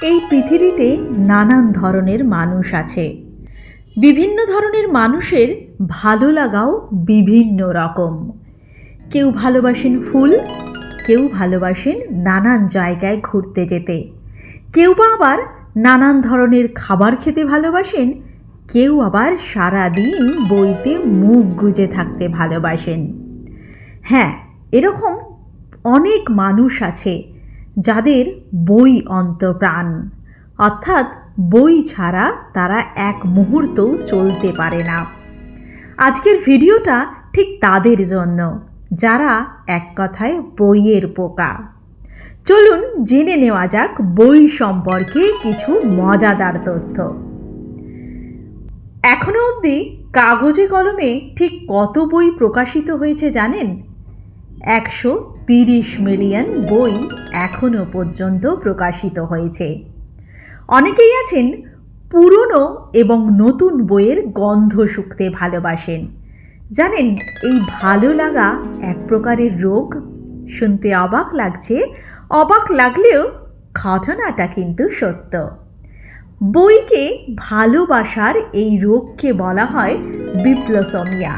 এই পৃথিবীতে নানান ধরনের মানুষ আছে। বিভিন্ন ধরনের মানুষের ভালো লাগাও বিভিন্ন রকম। কেউ ভালোবাসেন ফুল, কেউ ভালোবাসেন নানান জায়গায় ঘুরতে যেতে, কেউ বা আবার নানান ধরনের খাবার খেতে ভালোবাসেন, কেউ আবার সারাদিন বইতে মুখ গুজে থাকতে ভালোবাসেন। হ্যাঁ, এরকম অনেক মানুষ আছে যাদের বই অন্তঃপ্রাণ, অর্থাৎ বই ছাড়া তারা এক মুহূর্তও চলতে পারে না। আজকের ভিডিওটা ঠিক তাদের জন্য, যারা এক কথায় বইয়ের পোকা। চলুন জেনে নেওয়া যাক বই সম্পর্কে কিছু মজাদার তথ্য। এখনো অবধি কাগজে কলমে ঠিক কত বই প্রকাশিত হয়েছে জানেন? 130 মিলিয়ন বই এখনো পর্যন্ত প্রকাশিত হয়েছে। অনেকেই আছেন পুরনো এবং নতুন বইয়ের গন্ধ শুঁকতে ভালোবাসেন। জানেন, এই ভালো লাগা এক প্রকারের রোগ। শুনতে অবাক লাগছে, অবাক লাগলেও ঘটনাটা কিন্তু সত্য। বইকে ভালোবাসার এই রোগকে বলা হয় বিপ্লসমিয়া।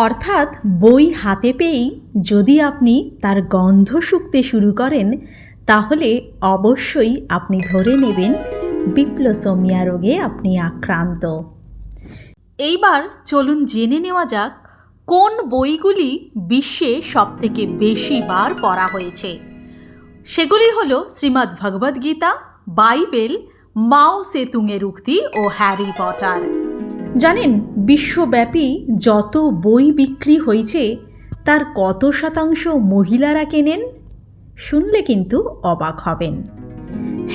অর্থাৎ বই হাতে পেয়েই যদি আপনি তার গন্ধ শুঁকতে শুরু করেন, তাহলে অবশ্যই আপনি ধরে নেবেন বিপ্লসমিয়া রোগে আপনি আক্রান্ত। এইবার চলুন জেনে নেওয়া যাক কোন বইগুলি বিশ্বে সবথেকে বেশি বার পড়া হয়েছে। সেগুলি হলো শ্রীমদ্ ভগবদ্ গীতা, বাইবেল, মাও সেতুংয়ের উক্তি ও হ্যারি পটার। জানেন, বিশ্বব্যাপী যত বই বিক্রি হয়েছে তার কত শতাংশ মহিলারা কেনেন? শুনলে কিন্তু অবাক হবেন।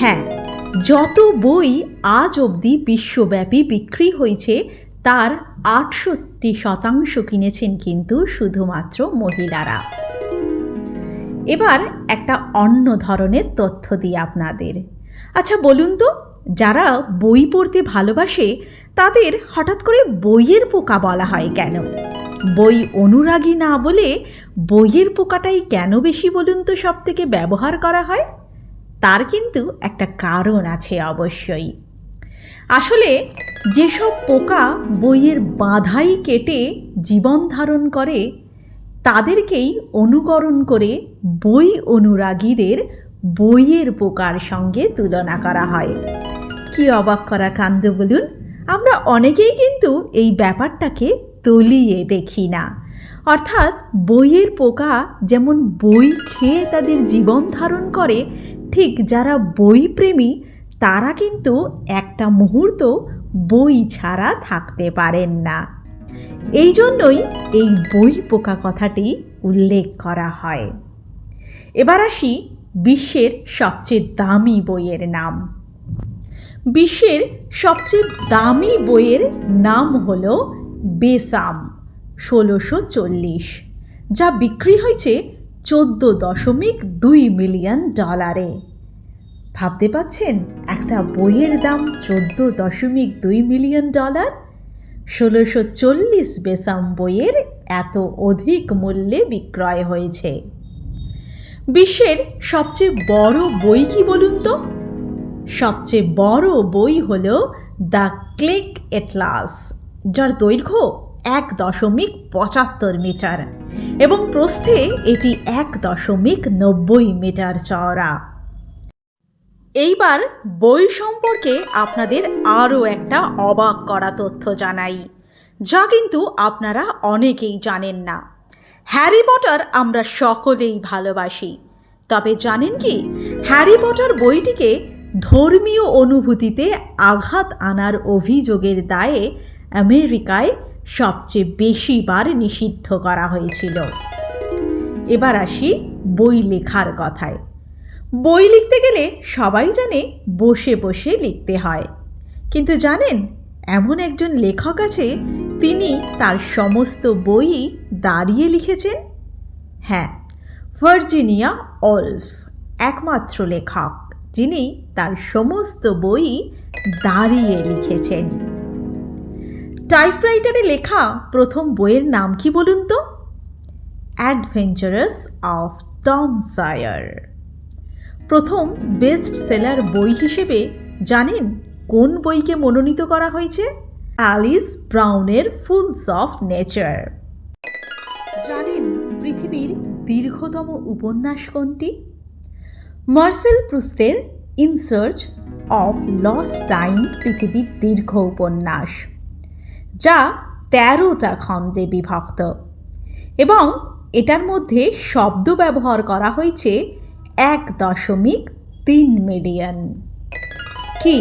হ্যাঁ, যত বই আজ অবধি বিশ্বব্যাপী বিক্রি হয়েছে তার 68% কিনেছেন কিন্তু শুধুমাত্র মহিলারা। এবার একটা অন্য ধরনের তথ্য দিই আপনাদের। আচ্ছা বলুন তো, যারা বই পড়তে ভালোবাসে তাদের হঠাৎ করে বইয়ের পোকা বলা হয় কেন? বই অনুরাগী না বলে বইয়ের পোকাটাই কেন বেশি বলুন তো সব থেকে ব্যবহার করা হয়? তার কিন্তু একটা কারণ আছে অবশ্যই। আসলে যেসব পোকা বইয়ের বাধাই কেটে জীবন ধারণ করে, তাদেরকেই অনুকরণ করে বই অনুরাগীদের বইয়ের পোকার সঙ্গে তুলনা করা হয়। কি অবাক করা কাণ্ড বলুন! আমরা অনেকেই কিন্তু এই ব্যাপারটাকে তলিয়ে দেখি না। অর্থাৎ বইয়ের পোকা যেমন বই খেয়ে তাদের জীবন ধারণ করে, ঠিক যারা বই প্রেমী তারা কিন্তু একটা মুহূর্ত বই ছাড়া থাকতে পারেন না। এই জন্যই এই বই পোকা কথাটি উল্লেখ করা হয়। এবার আসি বিশ্বের সবচেয়ে দামি বইয়ের নাম। বিশ্বের সবচেয়ে দামি বইয়ের নাম হলো বেসাম 1640, যা বিক্রি হয়েছে $14.2 মিলিয়ন। ভাবতে পাচ্ছেন একটা বইয়ের দাম $14.2 মিলিয়ন। 1640 বেসাম বইয়ের এত অধিক মূল্যে বিক্রয় হয়েছে। বিশ্বের সবচেয়ে বড় বই কি বলুন তো? সবচেয়ে বড় বই হলো দ্য ক্লেক এটলাস, যার দৈর্ঘ্য 1.75 মিটার এবং প্রস্থে এটি 1.90 মিটার চওড়া। এইবার বই সম্পর্কে আপনাদের আরও একটা অবাক করা তথ্য জানাই, যা কিন্তু আপনারা অনেকেই জানেন না। হ্যারি পটার আমরা সকলেই ভালোবাসি, তবে জানেন কি, হ্যারি পটার বইটিকে ধর্মীয় অনুভূতিতে আঘাত আনার অভিযোগের দায়ে আমেরিকায় সবচেয়ে বেশি বার নিষিদ্ধ করা হয়েছিল। এবার আসি বই লেখার কথায়। বই লিখতে গেলে সবাই জানে বসে বসে লিখতে হয়, কিন্তু জানেন এমন একজন লেখক আছে, তিনি তার সমস্ত বই দাঁড়িয়ে লিখেছেন। হ্যাঁ, ভার্জিনিয়া ওলফ একমাত্র লেখক যিনি তার সমস্ত বই দাঁড়িয়ে লিখেছেন। টাইপরাইটারে লেখা প্রথম বইয়ের নাম কি বলুন তো? Adventurous of Tom Sawyer. প্রথম বেস্ট সেলার বই হিসেবে জানেন কোন বইকে মনোনীত করা হয়েছে? অ্যালিস ব্রাউনের ফুলস অফ নেচার। জানেন পৃথিবীর দীর্ঘতম উপন্যাস কোনটি? মার্সেল প্রুস্তের in search of lost time পৃথিবীর দীর্ঘ উপন্যাস, যা 13টা খণ্ডে বিভক্ত এবং এটার মধ্যে শব্দ ব্যবহার করা হয়েছে 1.3 মিলিয়ন। কি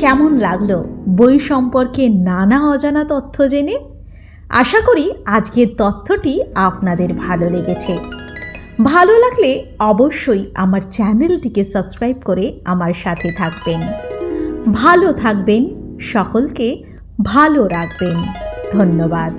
কেমন লাগলো বই সম্পর্কে নানা অজানা তথ্য জেনে? আশা করি আজকের তথ্যটি আপনাদের ভালো লেগেছে। ভালো লাগলে অবশ্যই আমার চ্যানেলটিকে সাবস্ক্রাইব করে আমার সাথে থাকবেন। ভালো থাকবেন, সকলকে ভালো রাখবেন। ধন্যবাদ।